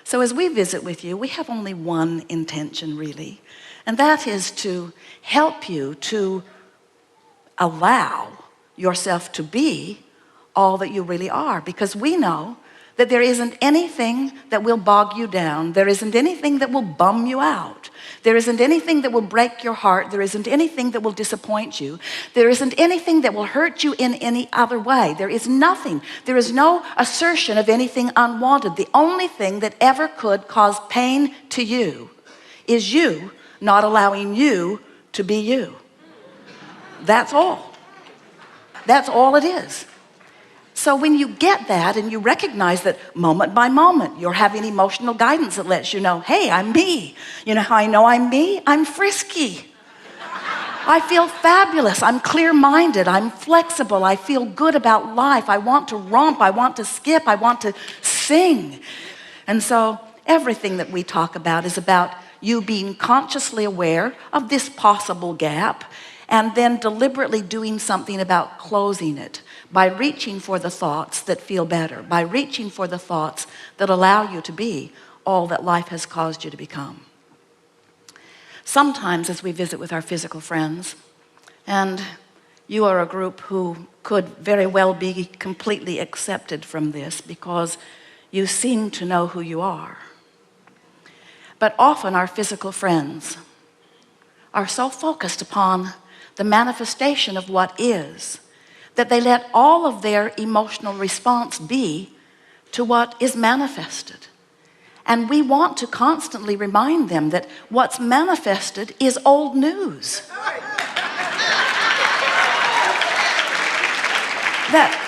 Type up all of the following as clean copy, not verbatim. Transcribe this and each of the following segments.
So as we visit with you, we have only one intention really, and that is to help you to allow yourself to be all that you really are, because we know that there isn't anything that will bog you down. There isn't anything that will bum you out. There isn't anything that will break your heart. There isn't anything that will disappoint you. There isn't anything that will hurt you in any other way. There is nothing. There is no assertion of anything unwanted. The only thing that ever could cause pain to you is you not allowing you to be you. That's all. That's all it is. So when you get that and you recognize that moment by moment you're having emotional guidance that lets you know, hey, I'm me. You know how I know I'm me? I'm frisky. I feel fabulous. I'm clear-minded. I'm flexible. I feel good about life. I want to romp. I want to skip. I want to sing. And so everything that we talk about is about you being consciously aware of this possible gap and then deliberately doing something about closing it by reaching for the thoughts that feel better, by reaching for the thoughts that allow you to be all that life has caused you to become. Sometimes as we visit with our physical friends, and you are a group who could very well be completely accepted from this because you seem to know who you are. But often our physical friends are so focused upon the manifestation of what is, that they let all of their emotional response be to what is manifested. And we want to constantly remind them that what's manifested is old news. That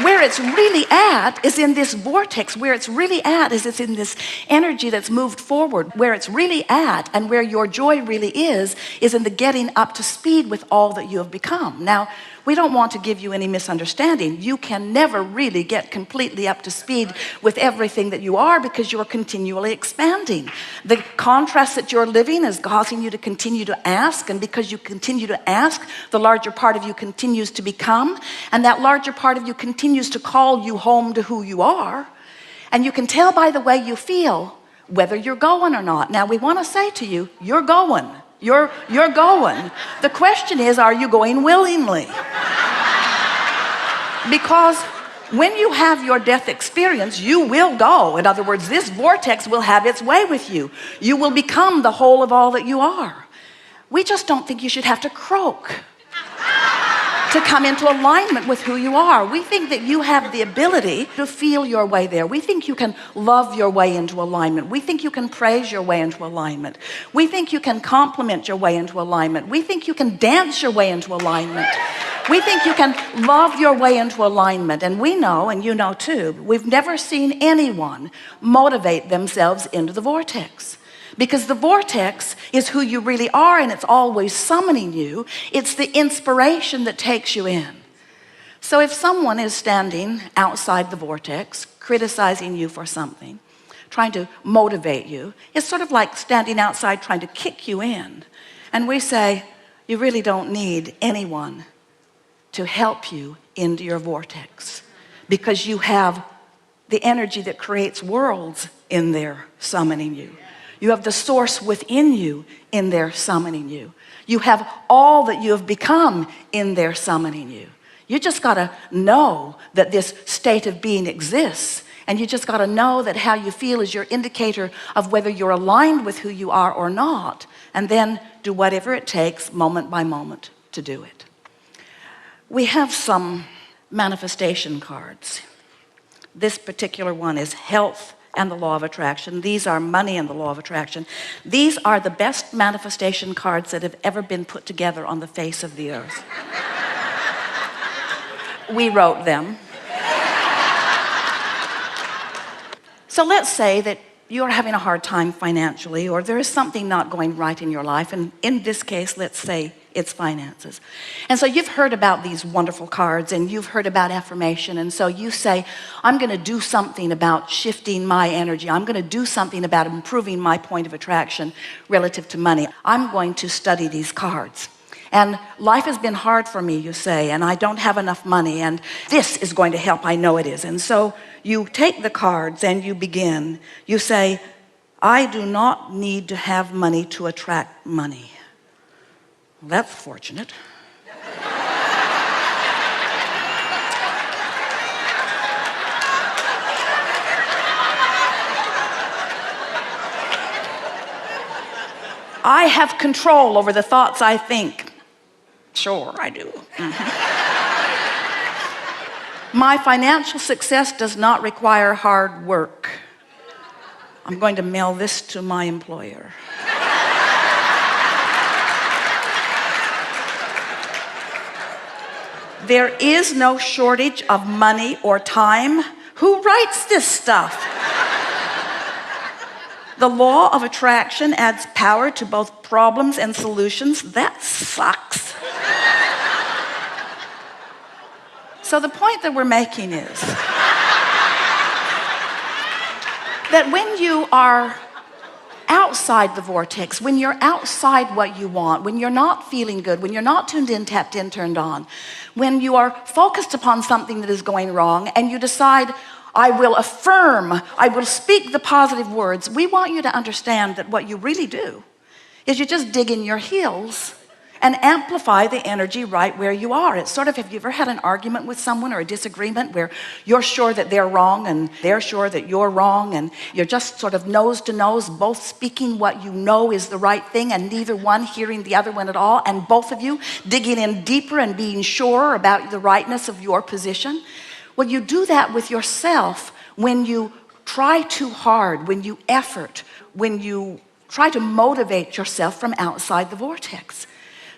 where it's really at is in this vortex. Where it's really at is it's in this energy that's moved forward. Where it's really at and where your joy really is in the getting up to speed with all that you have become. Now, we don't want to give you any misunderstanding. You can never really get completely up to speed with everything that you are because you're continually expanding. The contrast that you're living is causing you to continue to ask, and because you continue to ask, the larger part of you continues to become, and that larger part of you continues to call you home to who you are. And you can tell by the way you feel whether you're going or not. Now we want to say to you, you're going. You're going. The question is, are you going willingly? Because when you have your death experience, you will go. In other words, this vortex will have its way with you. You will become the whole of all that you are. We just don't think you should have to croak to come into alignment with who you are. We think that you have the ability to feel your way there. We think you can love your way into alignment. We think you can praise your way into alignment. We think you can compliment your way into alignment. We think you can dance your way into alignment. We think you can love your way into alignment. And we know, and you know too, we've never seen anyone motivate themselves into the vortex. Because the vortex is who you really are, and it's always summoning you. It's the inspiration that takes you in. So if someone is standing outside the vortex, criticizing you for something, trying to motivate you, it's sort of like standing outside trying to kick you in. And we say, you really don't need anyone to help you into your vortex, because you have the energy that creates worlds in there summoning you. You have the source within you in there summoning you. You have all that you have become in there summoning you. You just got to know that this state of being exists, and you just got to know that how you feel is your indicator of whether you're aligned with who you are or not, and then do whatever it takes moment by moment to do it. We have some manifestation cards. This particular one is health and the law of attraction. These are money and the law of attraction. These are the best manifestation cards that have ever been put together on the face of the earth. We wrote them. So let's say that you're having a hard time financially, or there is something not going right in your life, and in this case, let's say it's finances. And so you've heard about these wonderful cards, and you've heard about affirmation, and so you say, I'm going to do something about shifting my energy. I'm going to do something about improving my point of attraction relative to money. I'm going to study these cards. And life has been hard for me, you say, and I don't have enough money, and this is going to help, I know it is. And so you take the cards and you begin. You say, I do not need to have money to attract money. Well, that's fortunate. I have control over the thoughts I think. Sure, I do. My financial success does not require hard work. I'm going to mail this to my employer. There is no shortage of money or time. Who writes this stuff? The law of attraction adds power to both problems and solutions. That sucks. So the point that we're making is that when you are outside the vortex, when you're outside what you want, when you're not feeling good, when you're not tuned in, tapped in, turned on, when you are focused upon something that is going wrong and you decide, I will affirm, I will speak the positive words, we want you to understand that what you really do is you just dig in your heels and amplify the energy right where you are. It's sort of, have you ever had an argument with someone or a disagreement where you're sure that they're wrong and they're sure that you're wrong, and you're just sort of nose to nose, both speaking what you know is the right thing and neither one hearing the other one at all, and both of you digging in deeper and being sure about the rightness of your position? Well, you do that with yourself when you try too hard, when you effort, when you try to motivate yourself from outside the vortex.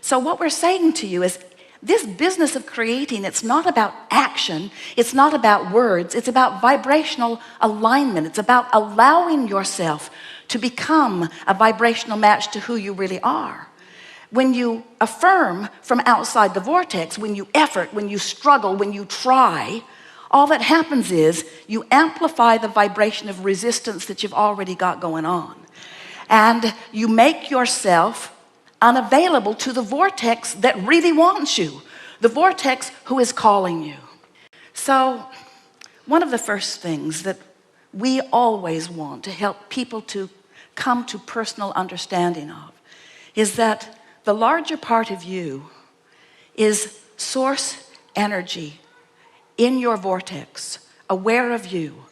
So what we're saying to you is this business of creating, it's not about action, it's not about words, it's about vibrational alignment. It's about allowing yourself to become a vibrational match to who you really are. When you affirm from outside the vortex, when you effort, when you struggle, when you try, all that happens is you amplify the vibration of resistance that you've already got going on. And you make yourself unavailable to the vortex that really wants you, the vortex who is calling you. So one of the first things that we always want to help people to come to personal understanding of is that the larger part of you is source energy in your vortex, aware of you,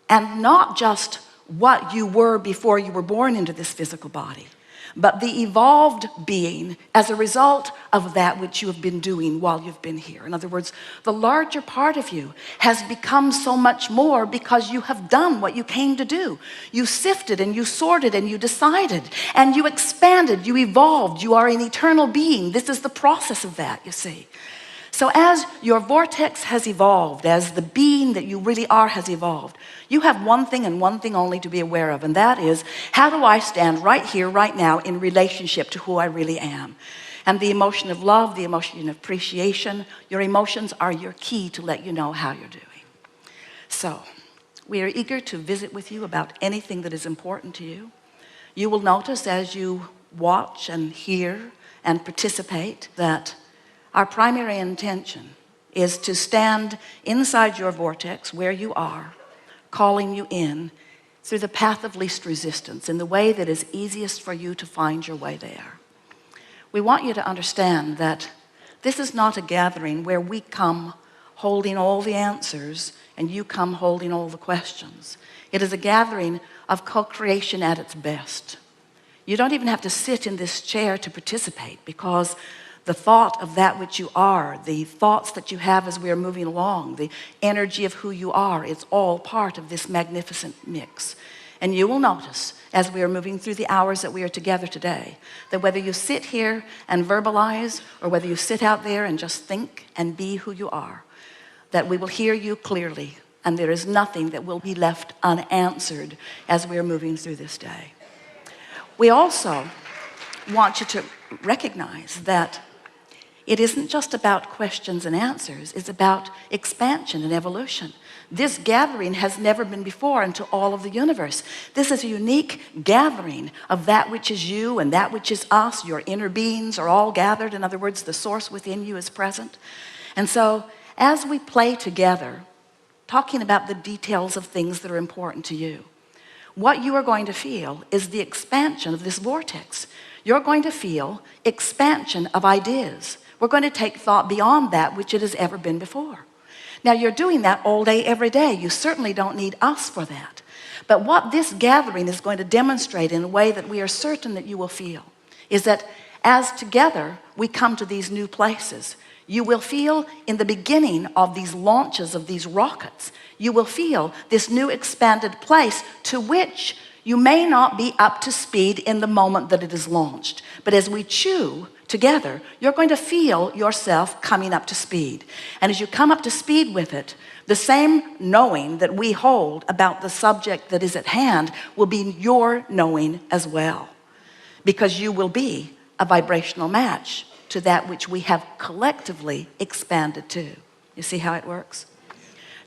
and not just what you were before you were born into this physical body, but the evolved being as a result of that which you have been doing while you've been here. In other words, the larger part of you has become so much more because you have done what you came to do. You sifted and you sorted and you decided and you expanded, you evolved, you are an eternal being. This is the process of that, you see. So as your vortex has evolved, as the being that you really are has evolved, you have one thing and one thing only to be aware of, and that is, how do I stand right here, right now, in relationship to who I really am? And the emotion of love, the emotion of appreciation, your emotions are your key to let you know how you're doing. So we are eager to visit with you about anything that is important to you. You will notice as you watch and hear and participate that our primary intention is to stand inside your vortex where you are, calling you in through the path of least resistance, in the way that is easiest for you to find your way there. We want you to understand that this is not a gathering where we come holding all the answers and you come holding all the questions. It is a gathering of co-creation at its best. You don't even have to sit in this chair to participate, because the thought of that which you are, the thoughts that you have as we are moving along, the energy of who you are, it's all part of this magnificent mix. And you will notice as we are moving through the hours that we are together today, that whether you sit here and verbalize or whether you sit out there and just think and be who you are, that we will hear you clearly, and there is nothing that will be left unanswered as we are moving through this day. We also want you to recognize that It isn't just about questions and answers. It's about expansion and evolution. This gathering has never been before into all of the universe. This is a unique gathering of that which is you and that which is us. Your inner beings are all gathered. In other words, the source within you is present. And so as we play together, talking about the details of things that are important to you, what you are going to feel is the expansion of this vortex. You're going to feel expansion of ideas. We're going to take thought beyond that which it has ever been before. Now, you're doing that all day, every day. You certainly don't need us for that. But what this gathering is going to demonstrate in a way that we are certain that you will feel is that as together we come to these new places, you will feel in the beginning of these launches of these rockets, you will feel this new expanded place to which you may not be up to speed in the moment that it is launched. But as we chew together, you're going to feel yourself coming up to speed. And as you come up to speed with it, the same knowing that we hold about the subject that is at hand will be your knowing as well. Because you will be a vibrational match to that which we have collectively expanded to. You see how it works?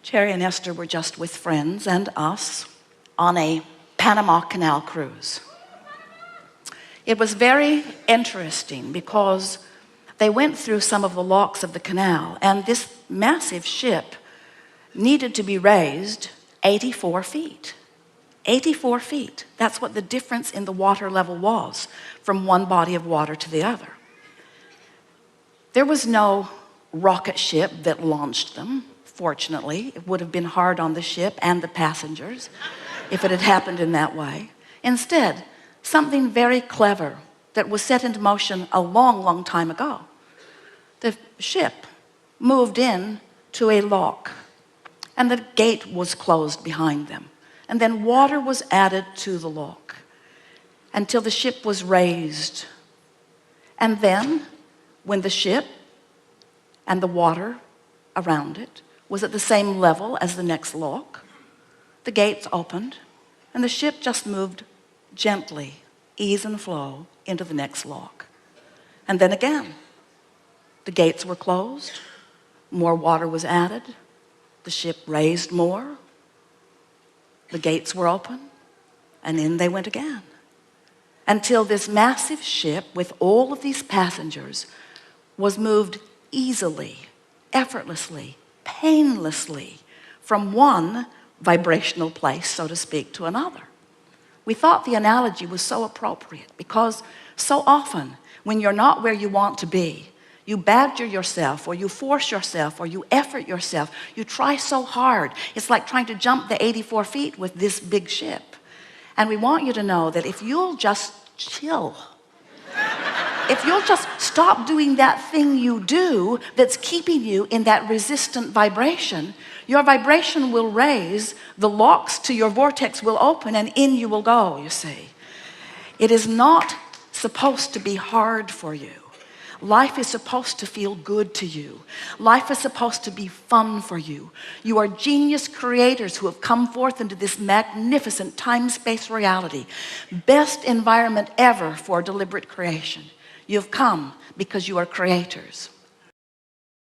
Cherry and Esther were just with friends and us on a Panama Canal cruise. It was very interesting because they went through some of the locks of the canal, and this massive ship needed to be raised 84 feet. 84 feet. That's what the difference in the water level was from one body of water to the other. There was no rocket ship that launched them, fortunately. It would have been hard on the ship and the passengers if it had happened in that way. Instead, something very clever that was set into motion a long, long time ago. The ship moved in to a lock, and the gate was closed behind them. And then water was added to the lock until the ship was raised. And then, when the ship and the water around it was at the same level as the next lock, the gates opened, and the ship just moved gently, ease and flow, into the next lock. And then again, the gates were closed, more water was added, the ship raised more, the gates were open, and in they went again. Until this massive ship with all of these passengers was moved easily, effortlessly, painlessly from one vibrational place, so to speak, to another. We thought the analogy was so appropriate because so often when you're not where you want to be, you badger yourself, or you force yourself, or you effort yourself. You try so hard. It's like trying to jump the 84 feet with this big ship. And we want you to know that if you'll just chill, if you'll just stop doing that thing you do that's keeping you in that resistant vibration, your vibration will raise, the locks to your vortex will open, and in you will go, you see. It is not supposed to be hard for you. Life is supposed to feel good to you. Life is supposed to be fun for you. You are genius creators who have come forth into this magnificent time-space reality. Best environment ever for deliberate creation. You've come because you are creators.